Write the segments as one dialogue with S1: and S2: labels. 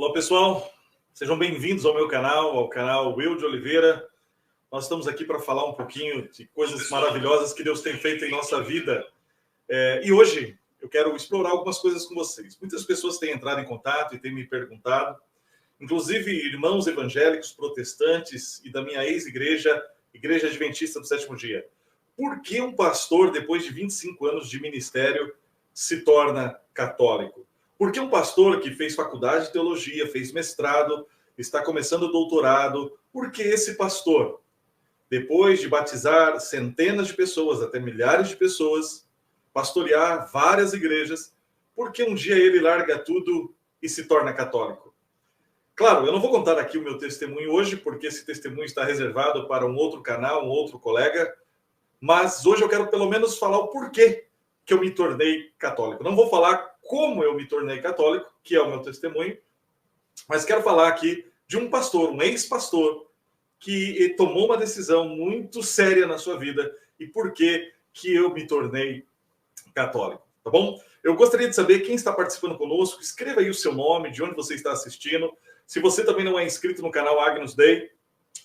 S1: Olá, pessoal. Sejam bem-vindos ao meu canal, ao canal Will de Oliveira. Nós estamos aqui para falar um pouquinho de coisas maravilhosas que Deus tem feito em nossa vida. E hoje eu quero explorar algumas coisas com vocês. Muitas pessoas têm entrado em contato e têm me perguntado, inclusive irmãos evangélicos, protestantes e da minha ex-igreja, Igreja Adventista do Sétimo Dia. Por que um pastor, depois de 25 anos de ministério, se torna católico? Por que um pastor que fez faculdade de teologia, fez mestrado, está começando o doutorado, por que esse pastor, depois de batizar centenas de pessoas, até milhares de pessoas, pastorear várias igrejas, por que um dia ele larga tudo e se torna católico? Claro, eu não vou contar aqui o meu testemunho hoje, porque esse testemunho está reservado para um outro canal, um outro colega, mas hoje eu quero pelo menos falar o porquê que eu me tornei católico. Não vou falar como eu me tornei católico, que é o meu testemunho, mas quero falar aqui de um pastor, um ex-pastor, que tomou uma decisão muito séria na sua vida e por que eu me tornei católico, tá bom? Eu gostaria de saber quem está participando conosco, escreva aí o seu nome, de onde você está assistindo. Se você também não é inscrito no canal Agnus Dei,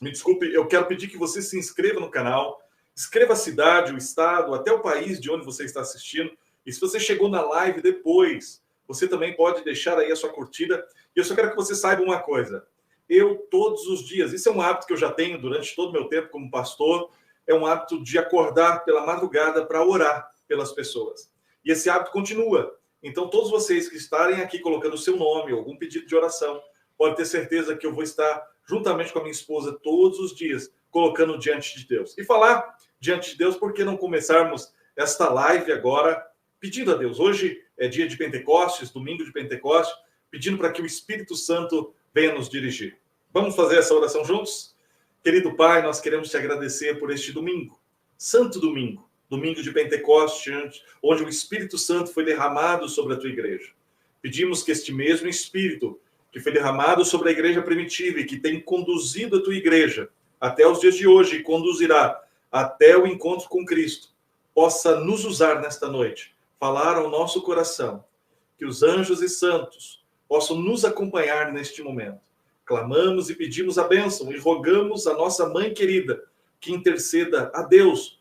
S1: me desculpe, eu quero pedir que você se inscreva no canal, escreva a cidade, o estado, até o país de onde você está assistindo. E se você chegou na live depois, você também pode deixar aí a sua curtida. E eu só quero que você saiba uma coisa. Eu, todos os dias, isso é um hábito que eu já tenho durante todo o meu tempo como pastor, é um hábito de acordar pela madrugada para orar pelas pessoas. E esse hábito continua. Então, todos vocês que estarem aqui colocando o seu nome, algum pedido de oração, pode ter certeza que eu vou estar juntamente com a minha esposa todos os dias, colocando diante de Deus. E falar diante de Deus, por que não começarmos esta live agora pedindo a Deus? Hoje é dia de Pentecostes, domingo de Pentecostes, pedindo para que o Espírito Santo venha nos dirigir. Vamos fazer essa oração juntos? Querido Pai, nós queremos te agradecer por este domingo, santo domingo, domingo de Pentecostes, onde o Espírito Santo foi derramado sobre a tua igreja. Pedimos que este mesmo Espírito que foi derramado sobre a igreja primitiva e que tem conduzido a tua igreja até os dias de hoje e conduzirá até o encontro com Cristo, possa nos usar nesta noite, falar ao nosso coração, que os anjos e santos possam nos acompanhar neste momento. Clamamos e pedimos a bênção e rogamos a nossa mãe querida que interceda a Deus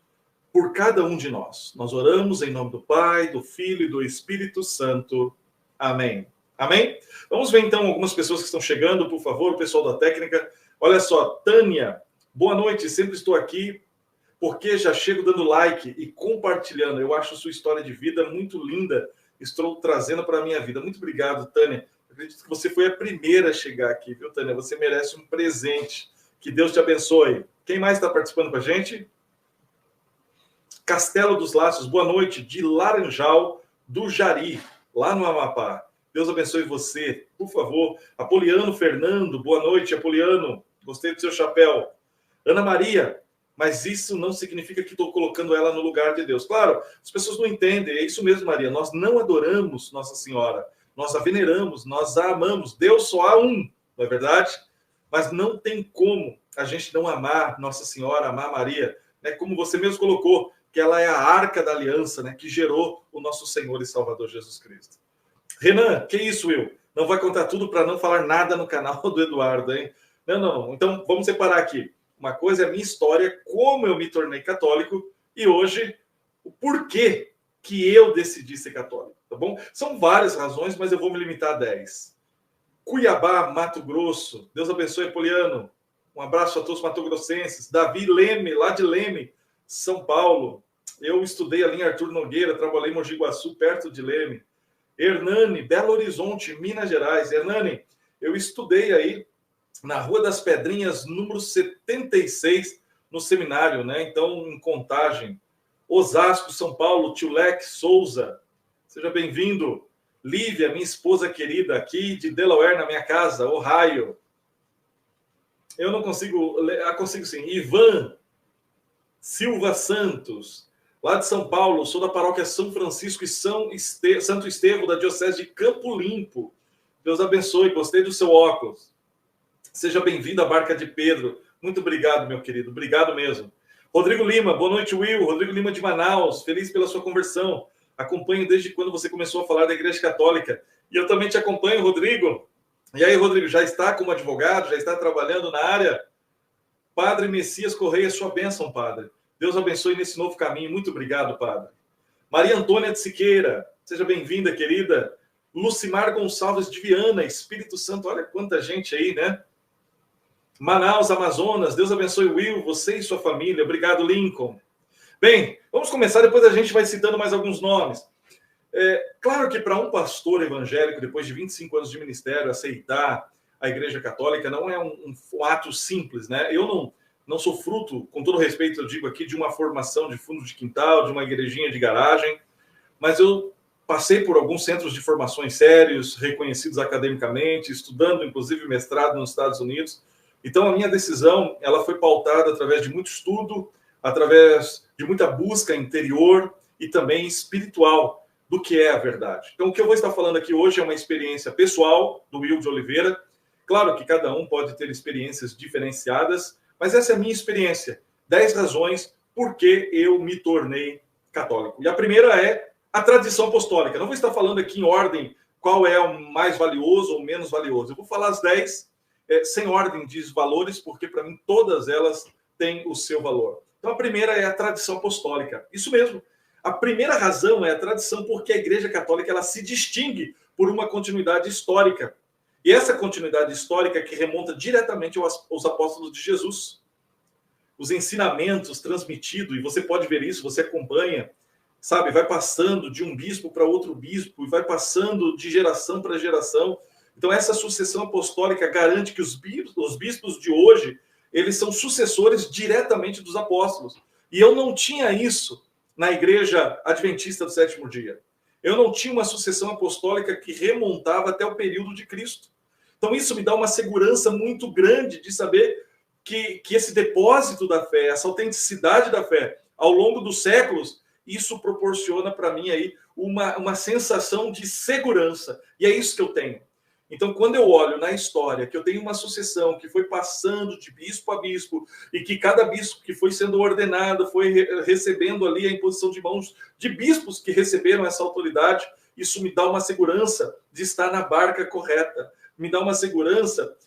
S1: por cada um de nós. Nós oramos em nome do Pai, do Filho e do Espírito Santo. Amém. Amém? Vamos ver então algumas pessoas que estão chegando, por favor, o pessoal da técnica. Olha só, Tânia, boa noite, sempre estou aqui porque já chego dando like e compartilhando. Eu acho sua história de vida muito linda. Estou trazendo para a minha vida. Muito obrigado, Tânia. Acredito que você foi a primeira a chegar aqui, viu, Tânia? Você merece um presente. Que Deus te abençoe. Quem mais está participando com a gente? Castelo dos Laços, boa noite. De Laranjal do Jari, lá no Amapá. Deus abençoe você, por favor. Apoliano Fernando, boa noite, Apoliano. Gostei do seu chapéu. Ana Maria, mas isso não significa que estou colocando ela no lugar de Deus. Claro, as pessoas não entendem. É isso mesmo, Maria. Nós não adoramos Nossa Senhora. Nós a veneramos, nós a amamos. Deus só há um, não é verdade? Mas não tem como a gente não amar Nossa Senhora, amar Maria. Né? Como você mesmo colocou, que ela é a arca da aliança, né? Que gerou o nosso Senhor e Salvador Jesus Cristo. Renan, que isso, Will? Não vai contar tudo para não falar nada no canal do Eduardo, hein? Não. Então, vamos separar aqui. Uma coisa é a minha história, como eu me tornei católico, e hoje, o porquê que eu decidi ser católico, tá bom? São várias razões, mas eu vou me limitar a 10. Cuiabá, Mato Grosso. Deus abençoe, Poliano. Um abraço a todos os matogrossenses. Davi Leme, lá de Leme, São Paulo. Eu estudei ali em Arthur Nogueira, trabalhei em Mogi Guaçu, perto de Leme. Hernani, Belo Horizonte, Minas Gerais. Hernani, eu estudei aí na Rua das Pedrinhas, número 76, no seminário, né? Então, em Contagem. Osasco, São Paulo, Tio Leque Souza. Seja bem-vindo. Lívia, minha esposa querida, aqui de Delaware, na minha casa, Ohio. Eu não consigo... consigo sim. Ivan Silva Santos. Lá de São Paulo, sou da paróquia São Francisco e Santo Estevão, da Diocese de Campo Limpo. Deus abençoe, gostei do seu óculos. Seja bem-vindo à Barca de Pedro. Muito obrigado, meu querido, obrigado mesmo. Rodrigo Lima, boa noite, Will. Rodrigo Lima de Manaus, feliz pela sua conversão. Acompanho desde quando você começou a falar da Igreja Católica. E eu também te acompanho, Rodrigo. E aí, Rodrigo, já está como advogado, já está trabalhando na área? Padre Messias Correia, sua bênção, padre. Deus abençoe nesse novo caminho. Muito obrigado, padre. Maria Antônia de Siqueira, seja bem-vinda, querida. Lucimar Gonçalves de Viana, Espírito Santo, olha quanta gente aí, né? Manaus, Amazonas, Deus abençoe, Will, você e sua família. Obrigado, Lincoln. Bem, vamos começar, depois a gente vai citando mais alguns nomes. Claro que para um pastor evangélico, depois de 25 anos de ministério, aceitar a Igreja Católica não é um ato simples, né? Eu não sou fruto, com todo respeito eu digo aqui, de uma formação de fundo de quintal, de uma igrejinha de garagem, mas eu passei por alguns centros de formações sérios, reconhecidos academicamente, estudando inclusive mestrado nos Estados Unidos. Então a minha decisão, ela foi pautada através de muito estudo, através de muita busca interior e também espiritual do que é a verdade. Então o que eu vou estar falando aqui hoje é uma experiência pessoal do Will de Oliveira. Claro que cada um pode ter experiências diferenciadas, mas essa é a minha experiência. 10 razões por que eu me tornei católico. E a primeira é a tradição apostólica. Não vou estar falando aqui em ordem qual é o mais valioso ou menos valioso. Eu vou falar as 10 sem ordem de valores, porque para mim todas elas têm o seu valor. Então a primeira é a tradição apostólica. Isso mesmo. A primeira razão é a tradição, porque a Igreja Católica ela se distingue por uma continuidade histórica. E essa continuidade histórica que remonta diretamente aos apóstolos de Jesus. Os ensinamentos transmitidos, e você pode ver isso, você acompanha, sabe, vai passando de um bispo para outro bispo, e vai passando de geração para geração. Então essa sucessão apostólica garante que os bispos de hoje, eles são sucessores diretamente dos apóstolos. E eu não tinha isso na Igreja Adventista do Sétimo Dia. Eu não tinha uma sucessão apostólica que remontava até o período de Cristo. Então isso me dá uma segurança muito grande de saber que esse depósito da fé, essa autenticidade da fé, ao longo dos séculos, isso proporciona para mim aí uma sensação de segurança. E é isso que eu tenho. Então, quando eu olho na história que eu tenho uma sucessão que foi passando de bispo a bispo e que cada bispo que foi sendo ordenado foi recebendo ali a imposição de mãos de bispos que receberam essa autoridade, isso me dá uma segurança de estar na barca correta. Me dá uma segurança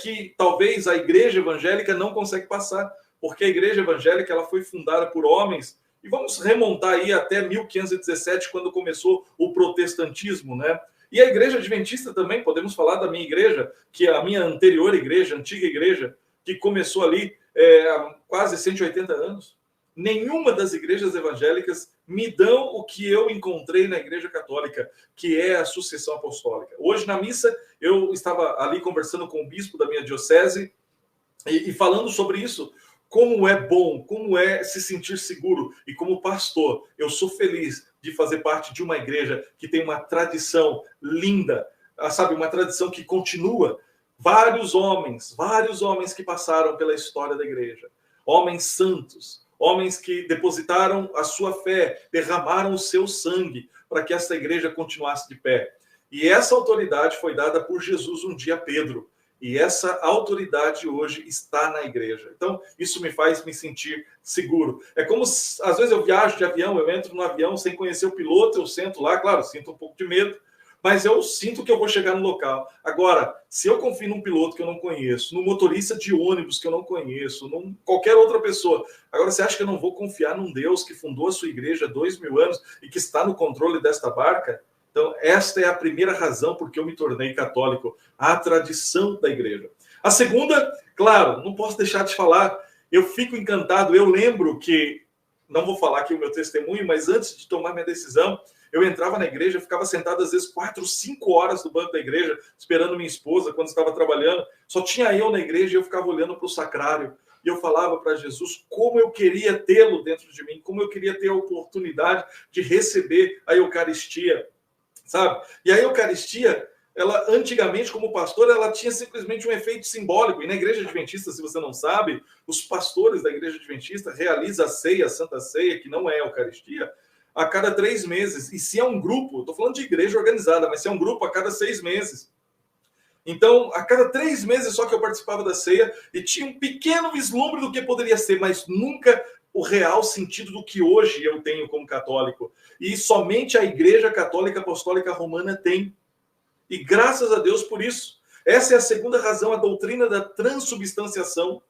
S1: que talvez a igreja evangélica não consegue passar, porque a igreja evangélica ela foi fundada por homens, e vamos remontar aí até 1517, quando começou o protestantismo, né? E a igreja adventista também, podemos falar da minha igreja, que é a minha anterior igreja, antiga igreja, que começou ali há quase 180 anos. Nenhuma das igrejas evangélicas me dão o que eu encontrei na Igreja Católica, que é a sucessão apostólica. Hoje, na missa, eu estava ali conversando com o bispo da minha diocese e falando sobre isso, como é bom, como é se sentir seguro. E como pastor, eu sou feliz de fazer parte de uma igreja que tem uma tradição linda, sabe, uma tradição que continua. Vários homens que passaram pela história da igreja, homens santos, homens que depositaram a sua fé, derramaram o seu sangue para que essa igreja continuasse de pé. E essa autoridade foi dada por Jesus um dia a Pedro. E essa autoridade hoje está na igreja. Então, isso me faz me sentir seguro. É como, às vezes eu viajo de avião, eu entro no avião sem conhecer o piloto, eu sento lá, claro, sinto um pouco de medo, mas eu sinto que eu vou chegar no local. Agora, se eu confio num piloto que eu não conheço, num motorista de ônibus que eu não conheço, num qualquer outra pessoa, agora você acha que eu não vou confiar num Deus que fundou a sua igreja há 2000 anos e que está no controle desta barca? Então, esta é a primeira razão por que eu me tornei católico, a tradição da igreja. A segunda, claro, não posso deixar de falar, eu fico encantado, eu lembro que, não vou falar aqui o meu testemunho, mas antes de tomar minha decisão, eu entrava na igreja, ficava sentado às vezes 4, 5 horas no banco da igreja, esperando minha esposa quando estava trabalhando. Só tinha eu na igreja e eu ficava olhando para o sacrário. E eu falava para Jesus como eu queria tê-lo dentro de mim, como eu queria ter a oportunidade de receber a Eucaristia, sabe? E a Eucaristia, ela antigamente, como pastor, ela tinha simplesmente um efeito simbólico. E na igreja adventista, se você não sabe, os pastores da igreja adventista realizam a ceia, a Santa Ceia, que não é a Eucaristia, a cada 3 meses. E se é um grupo, estou falando de igreja organizada, mas se é um grupo, a cada 6 meses. Então, a cada 3 meses só que eu participava da ceia e tinha um pequeno vislumbre do que poderia ser, mas nunca o real sentido do que hoje eu tenho como católico. E somente a Igreja Católica Apostólica Romana tem. E graças a Deus por isso. Essa é a segunda razão, a doutrina da transubstanciação,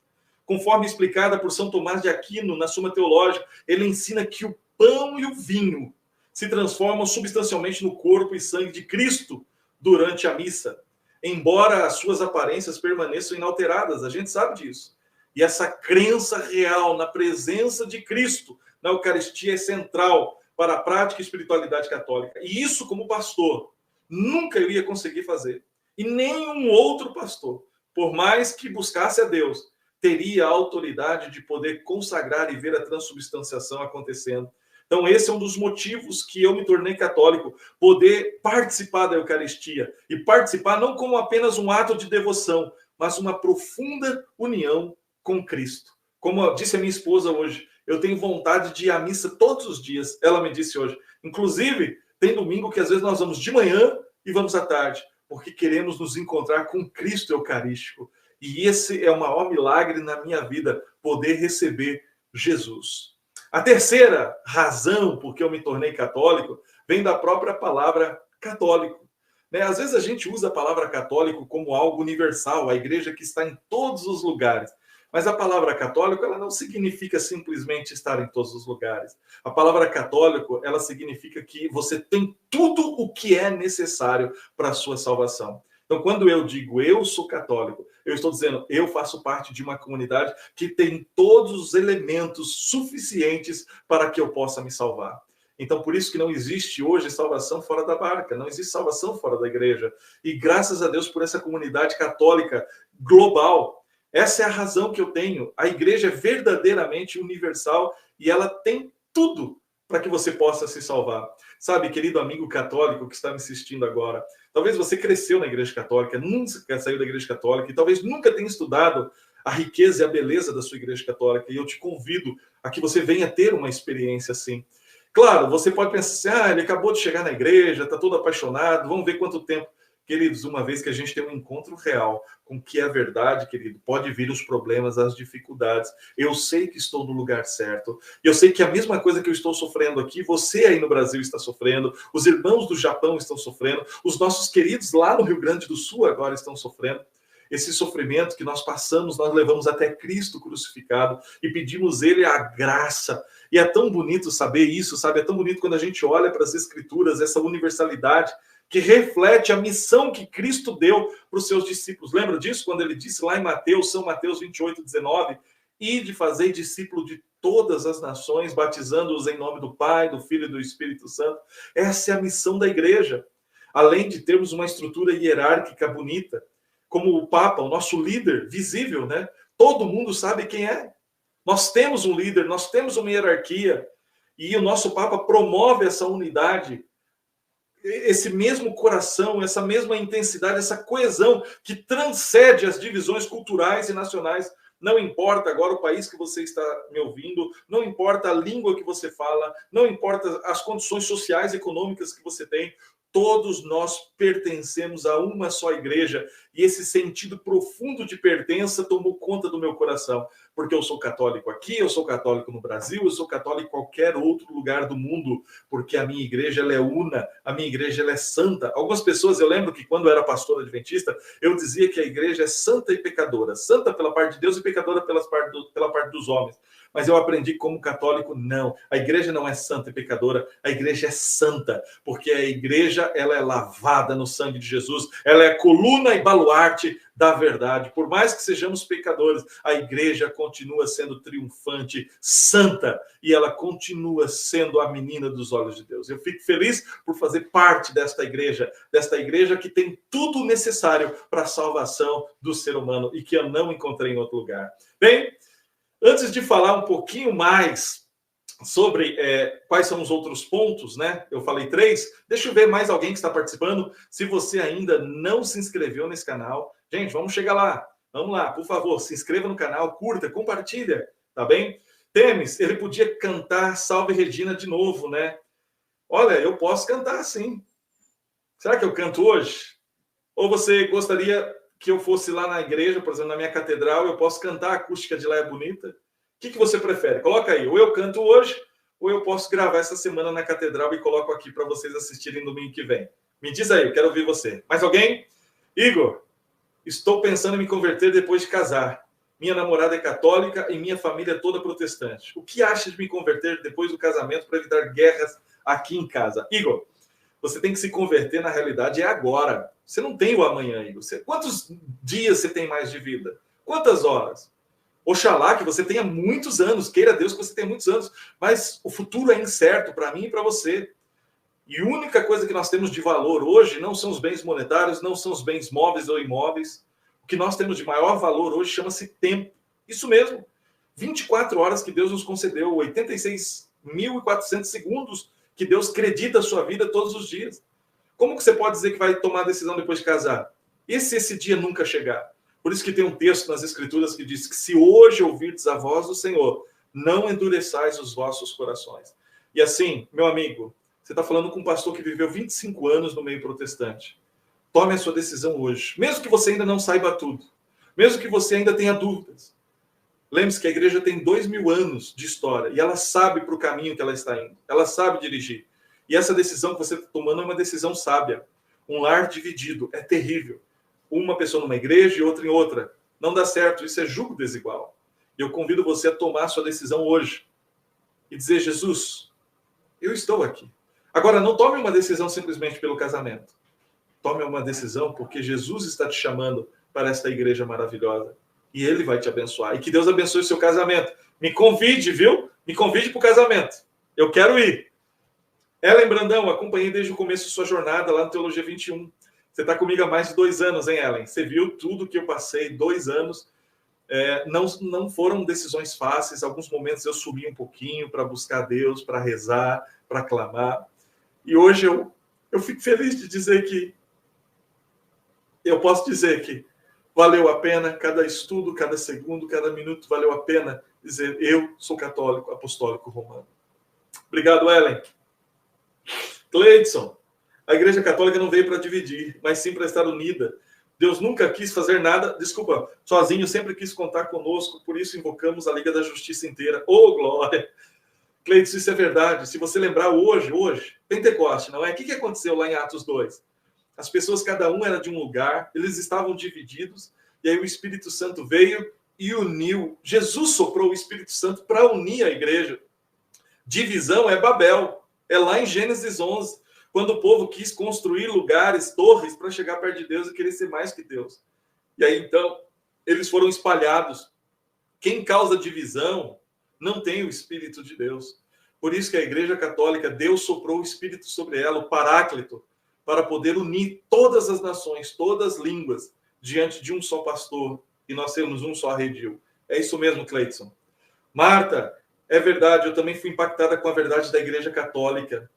S1: conforme explicada por São Tomás de Aquino na Suma Teológica. Ele ensina que o pão e o vinho se transformam substancialmente no corpo e sangue de Cristo durante a missa, embora as suas aparências permaneçam inalteradas. A gente sabe disso. E essa crença real na presença de Cristo na Eucaristia é central para a prática e espiritualidade católica. E isso, como pastor, nunca eu ia conseguir fazer. E nenhum outro pastor, por mais que buscasse a Deus, teria a autoridade de poder consagrar e ver a transubstanciação acontecendo. Então, esse é um dos motivos que eu me tornei católico, poder participar da Eucaristia. E participar não como apenas um ato de devoção, mas uma profunda união com Cristo. Como disse a minha esposa hoje, eu tenho vontade de ir à missa todos os dias. Ela me disse hoje. Inclusive, tem domingo que às vezes nós vamos de manhã e vamos à tarde, porque queremos nos encontrar com Cristo Eucarístico. E esse é o maior milagre na minha vida, poder receber Jesus. A terceira razão por que eu me tornei católico vem da própria palavra católico. Às vezes a gente usa a palavra católico como algo universal, a igreja que está em todos os lugares. Mas a palavra católico, ela não significa simplesmente estar em todos os lugares. A palavra católico, ela significa que você tem tudo o que é necessário para a sua salvação. Então, quando eu digo eu sou católico, eu estou dizendo eu faço parte de uma comunidade que tem todos os elementos suficientes para que eu possa me salvar. Então, por isso que não existe hoje salvação fora da barca, não existe salvação fora da igreja. E graças a Deus por essa comunidade católica global. Essa é a razão que eu tenho. A igreja é verdadeiramente universal e ela tem tudo para que você possa se salvar. Sabe, querido amigo católico que está me assistindo agora, talvez você cresceu na igreja católica, nunca saiu da igreja católica e talvez nunca tenha estudado a riqueza e a beleza da sua igreja católica. E eu te convido a que você venha ter uma experiência assim. Claro, você pode pensar assim, ele acabou de chegar na igreja, está todo apaixonado, vamos ver quanto tempo. Queridos, uma vez que a gente tem um encontro real com o que é verdade, querido, pode vir os problemas, as dificuldades. Eu sei que estou no lugar certo. Eu sei que a mesma coisa que eu estou sofrendo aqui, você aí no Brasil está sofrendo, os irmãos do Japão estão sofrendo, os nossos queridos lá no Rio Grande do Sul agora estão sofrendo. Esse sofrimento que nós passamos, nós levamos até Cristo crucificado e pedimos Ele a graça. E é tão bonito saber isso, sabe? É tão bonito quando a gente olha para as Escrituras, essa universalidade que reflete a missão que Cristo deu para os seus discípulos. Lembra disso? Quando ele disse lá em Mateus, São Mateus 28, 19, e de fazer discípulo de todas as nações, batizando-os em nome do Pai, do Filho e do Espírito Santo. Essa é a missão da igreja. Além de termos uma estrutura hierárquica bonita, como o Papa, o nosso líder visível, né? Todo mundo sabe quem é. Nós temos um líder, nós temos uma hierarquia, e o nosso Papa promove essa unidade, esse mesmo coração, essa mesma intensidade, essa coesão que transcende as divisões culturais e nacionais. Não importa agora o país que você está me ouvindo, não importa a língua que você fala, não importa as condições sociais e econômicas que você tem, todos nós pertencemos a uma só igreja. E esse sentido profundo de pertença tomou conta do meu coração. Porque eu sou católico aqui, eu sou católico no Brasil, eu sou católico em qualquer outro lugar do mundo. Porque a minha igreja ela é una, a minha igreja ela é santa. Algumas pessoas, eu lembro que quando eu era pastor adventista, eu dizia que a igreja é santa e pecadora. Santa pela parte de Deus e pecadora pela parte dos homens. Mas eu aprendi como católico, não. A igreja não é santa e pecadora, a igreja é santa, porque a igreja ela é lavada no sangue de Jesus, ela é coluna e baluarte da verdade. Por mais que sejamos pecadores, a igreja continua sendo triunfante, santa, e ela continua sendo a menina dos olhos de Deus. Eu fico feliz por fazer parte desta igreja que tem tudo necessário para a salvação do ser humano e que eu não encontrei em outro lugar. Bem, antes de falar um pouquinho mais sobre quais são os outros pontos, né? Eu falei 3. Deixa eu ver mais alguém que está participando. Se você ainda não se inscreveu nesse canal, gente, vamos chegar lá. Vamos lá, por favor, se inscreva no canal, curta, compartilha, tá bem? Temes, ele podia cantar Salve Regina de novo, né? Olha, eu posso cantar sim. Será que eu canto hoje? Ou você gostaria que eu fosse lá na igreja, por exemplo, na minha catedral, eu posso cantar, a acústica de lá é bonita? O que você prefere? Coloca aí, ou eu canto hoje, ou eu posso gravar essa semana na catedral e coloco aqui para vocês assistirem domingo que vem. Me diz aí, eu quero ouvir você. Mais alguém? Igor, Estou pensando em me converter depois de casar. Minha namorada é católica e minha família é toda protestante. O que acha de me converter depois do casamento para evitar guerras aqui em casa? Igor, você tem que se converter, na realidade, é agora. Você não tem o amanhã, Igor. Quantos dias você tem mais de vida? Quantas horas? Oxalá que você tenha muitos anos, queira Deus que você tenha muitos anos, mas o futuro é incerto para mim e para você. E a única coisa que nós temos de valor hoje não são os bens monetários, não são os bens móveis ou imóveis. O que nós temos de maior valor hoje chama-se tempo. Isso mesmo. 24 horas que Deus nos concedeu, 86.400 segundos que Deus acredita a sua vida todos os dias. Como que você pode dizer que vai tomar a decisão depois de casar? E se esse dia nunca chegar? Por isso que tem um texto nas Escrituras que diz que se hoje ouvirdes a voz do Senhor, não endureçais os vossos corações. E assim, meu amigo, você está falando com um pastor que viveu 25 anos no meio protestante. Tome a sua decisão hoje. Mesmo que você ainda não saiba tudo. Mesmo que você ainda tenha dúvidas. Lembre-se que a igreja tem 2000 anos de história e ela sabe para o caminho que ela está indo. Ela sabe dirigir. E essa decisão que você está tomando é uma decisão sábia. Um lar dividido é terrível. Uma pessoa numa igreja e outra em outra. Não dá certo. Isso é julgo desigual. E eu convido você a tomar a sua decisão hoje. E dizer, Jesus, eu estou aqui. Agora, não tome uma decisão simplesmente pelo casamento. Tome uma decisão porque Jesus está te chamando para esta igreja maravilhosa. E Ele vai te abençoar. E que Deus abençoe o seu casamento. Me convide, viu? Me convide para o casamento. Eu quero ir. Ellen Brandão, acompanhei desde o começo sua jornada lá no Teologia 21. Você está comigo há mais de 2 anos, hein, Ellen? Você viu tudo que eu passei, 2 anos. Não foram decisões fáceis. Alguns momentos eu subi um pouquinho para buscar Deus, para rezar, para clamar. E hoje eu fico feliz de dizer que eu posso dizer que valeu a pena cada estudo, cada segundo, cada minuto, valeu a pena dizer eu sou católico, apostólico romano. Obrigado, Ellen. Cleidson, a Igreja Católica não veio para dividir, mas sim para estar unida. Deus nunca quis fazer nada, sozinho, sempre quis contar conosco, por isso invocamos a Liga da Justiça inteira. Oh, glória! Cleidson, isso é verdade. Se você lembrar hoje, Pentecoste, não é? O que aconteceu lá em Atos 2? As pessoas, cada um era de um lugar, eles estavam divididos, e aí o Espírito Santo veio e uniu. Jesus soprou o Espírito Santo para unir a igreja. Divisão é Babel, é lá em Gênesis 11, quando o povo quis construir lugares, torres, para chegar perto de Deus e querer ser mais que Deus. E aí, então, eles foram espalhados. Quem causa divisão não tem o Espírito de Deus. Por isso que a Igreja Católica, Deus soprou o Espírito sobre ela, o Paráclito, para poder unir todas as nações, todas as línguas, diante de um só pastor, e nós temos um só redil. É isso mesmo, Cleidson. Marta, é verdade, eu também fui impactada com a verdade da Igreja Católica.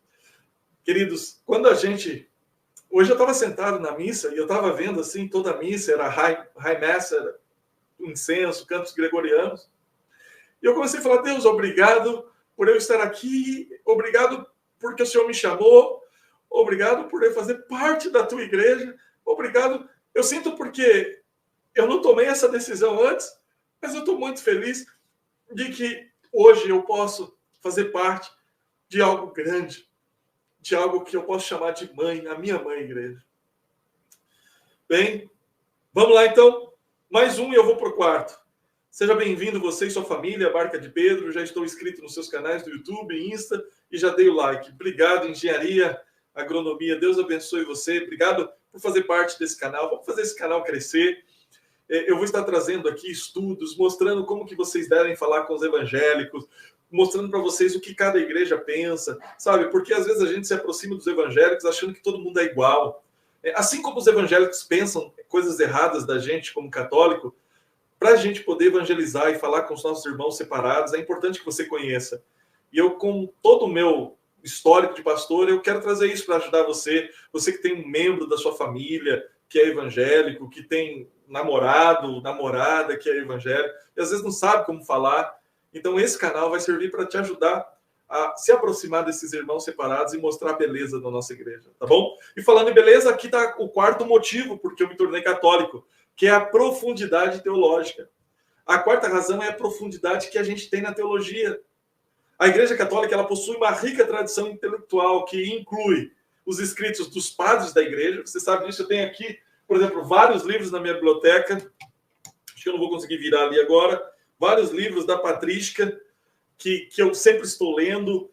S1: Queridos, quando a gente... Hoje eu estava sentado na missa, e eu estava vendo, assim, toda a missa, era High Mass, era incenso, cantos gregorianos, e eu comecei a falar, Deus, obrigado por eu estar aqui, obrigado porque o Senhor me chamou, obrigado por eu fazer parte da tua igreja. Obrigado. Eu sinto porque eu não tomei essa decisão antes, mas eu estou muito feliz de que hoje eu posso fazer parte de algo grande, de algo que eu posso chamar de mãe, a minha mãe igreja. Bem, vamos lá então. Mais um e eu vou para o quarto. Seja bem-vindo você e sua família, a Barca de Pedro. Já estou inscrito nos seus canais do YouTube, Insta e já dei o like. Obrigado, Engenharia, Agronomia. Deus abençoe você. Obrigado por fazer parte desse canal. Vamos fazer esse canal crescer. Eu vou estar trazendo aqui estudos, mostrando como que vocês devem falar com os evangélicos, mostrando para vocês o que cada igreja pensa, sabe? Porque às vezes a gente se aproxima dos evangélicos achando que todo mundo é igual. Assim como os evangélicos pensam coisas erradas da gente como católico, para a gente poder evangelizar e falar com os nossos irmãos separados, é importante que você conheça. E eu, com todo o meu histórico de pastor, eu quero trazer isso para ajudar você. Você que tem um membro da sua família que é evangélico, que tem namorado, namorada que é evangélico, e às vezes não sabe como falar. Então esse canal vai servir para te ajudar a se aproximar desses irmãos separados e mostrar a beleza da nossa igreja, tá bom? E falando em beleza, aqui está o quarto motivo porque eu me tornei católico, que é a profundidade teológica. A quarta razão é a profundidade que a gente tem na teologia. A Igreja Católica ela possui uma rica tradição intelectual que inclui os escritos dos padres da Igreja. Você sabe disso, eu tenho aqui por exemplo, vários livros na minha biblioteca, acho que eu não vou conseguir virar ali agora, vários livros da patrística que eu sempre estou lendo.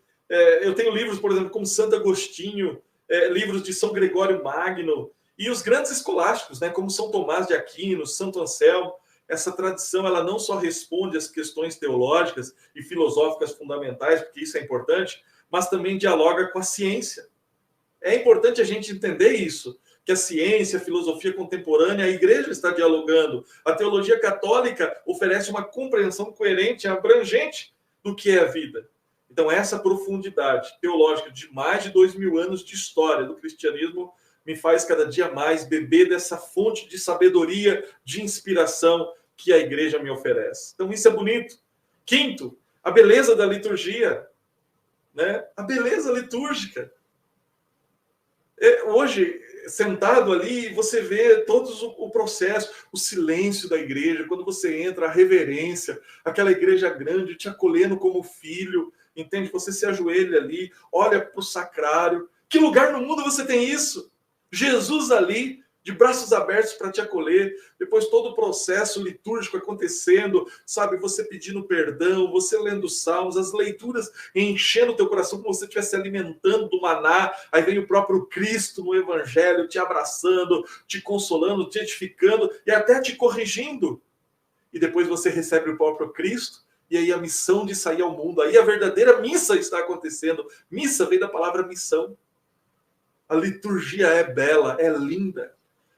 S1: Eu tenho livros, por exemplo, como Santo Agostinho, livros de São Gregório Magno, e os grandes escolásticos, né, como São Tomás de Aquino, Santo Anselmo. Essa tradição ela não só responde às questões teológicas e filosóficas fundamentais, porque isso é importante, mas também dialoga com a ciência. É importante a gente entender isso, que a ciência, a filosofia contemporânea, a igreja está dialogando. A teologia católica oferece uma compreensão coerente, abrangente do que é a vida. Então, essa profundidade teológica de mais de 2000 anos de história do cristianismo me faz cada dia mais beber dessa fonte de sabedoria, de inspiração que a igreja me oferece. Então, isso é bonito. Quinto, a beleza da liturgia, né? A beleza litúrgica. Hoje, sentado ali, você vê todo o processo, o silêncio da igreja, quando você entra, a reverência, aquela igreja grande te acolhendo como filho, entende? Você se ajoelha ali, olha para o sacrário. Que lugar no mundo você tem isso? Jesus ali, de braços abertos para te acolher, depois todo o processo litúrgico acontecendo, sabe, você pedindo perdão, você lendo salmos, as leituras enchendo o teu coração como se você estivesse alimentando do maná, aí vem o próprio Cristo no Evangelho te abraçando, te consolando, te edificando e até te corrigindo. E depois você recebe o próprio Cristo, e aí a missão de sair ao mundo, aí a verdadeira missa está acontecendo. Missa vem da palavra missão. A liturgia é bela, é linda.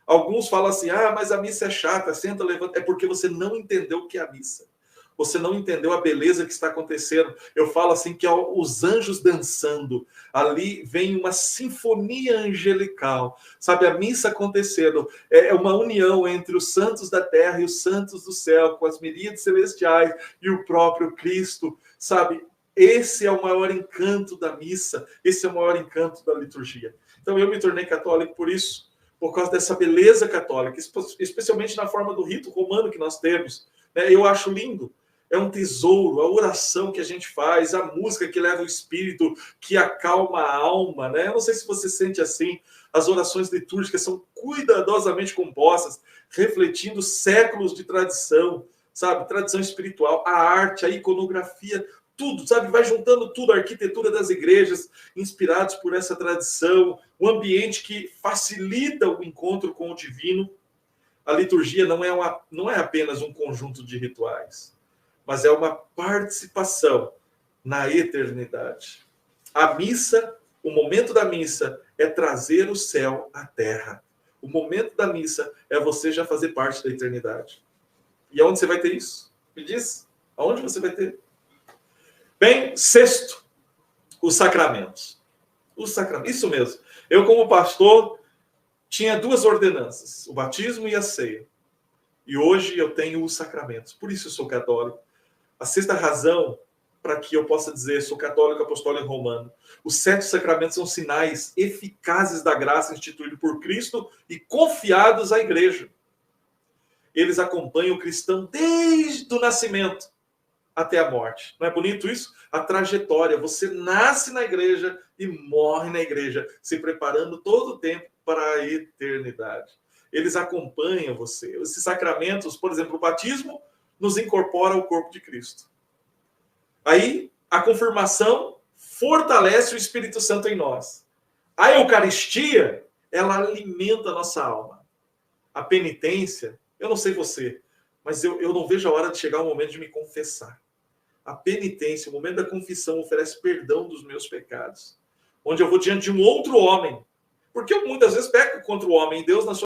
S1: Alguns falam assim, mas a missa é chata, senta, levanta. É porque você não entendeu o que é a missa. Você não entendeu a beleza que está acontecendo. Eu falo assim que os anjos dançando. Ali vem uma sinfonia angelical. Sabe, a missa acontecendo. É uma união entre os santos da terra e os santos do céu, com as miríades celestiais e o próprio Cristo. Sabe, esse é o maior encanto da missa. Esse é o maior encanto da liturgia. Então eu me tornei católico por isso. Por causa dessa beleza católica, especialmente na forma do rito romano que nós temos. Eu acho lindo. É um tesouro, a oração que a gente faz, a música que leva o espírito, que acalma a alma. Eu não sei se você sente assim. As orações litúrgicas são cuidadosamente compostas, refletindo séculos de tradição, sabe? Tradição espiritual, a arte, a iconografia, tudo, sabe? Vai juntando tudo, a arquitetura das igrejas, inspirados por essa tradição, o ambiente que facilita o encontro com o divino. A liturgia não é apenas um conjunto de rituais, mas é uma participação na eternidade. A missa, o momento da missa é trazer o céu à terra. O momento da missa é você já fazer parte da eternidade. E aonde você vai ter isso? Me diz, aonde você vai ter? Bem, sexto, os sacramentos. Os sacramentos, isso mesmo. Eu, como pastor, tinha duas ordenanças, o batismo e a ceia. E hoje eu tenho os sacramentos, por isso eu sou católico. A sexta razão para que eu possa dizer sou católico, apostólico e romano. Os 7 sacramentos são sinais eficazes da graça instituída por Cristo e confiados à igreja. Eles acompanham o cristão desde o nascimento até a morte. Não é bonito isso? A trajetória. Você nasce na igreja e morre na igreja, se preparando todo o tempo para a eternidade. Eles acompanham você. Esses sacramentos, por exemplo, o batismo, nos incorpora ao corpo de Cristo. Aí, a confirmação fortalece o Espírito Santo em nós. A Eucaristia, ela alimenta a nossa alma. A penitência, eu não sei você, mas eu não vejo a hora de chegar o momento de me confessar. A penitência, o momento da confissão, oferece perdão dos meus pecados. Onde eu vou diante de um outro homem. Porque eu muitas vezes peco contra o homem. Deus, na sua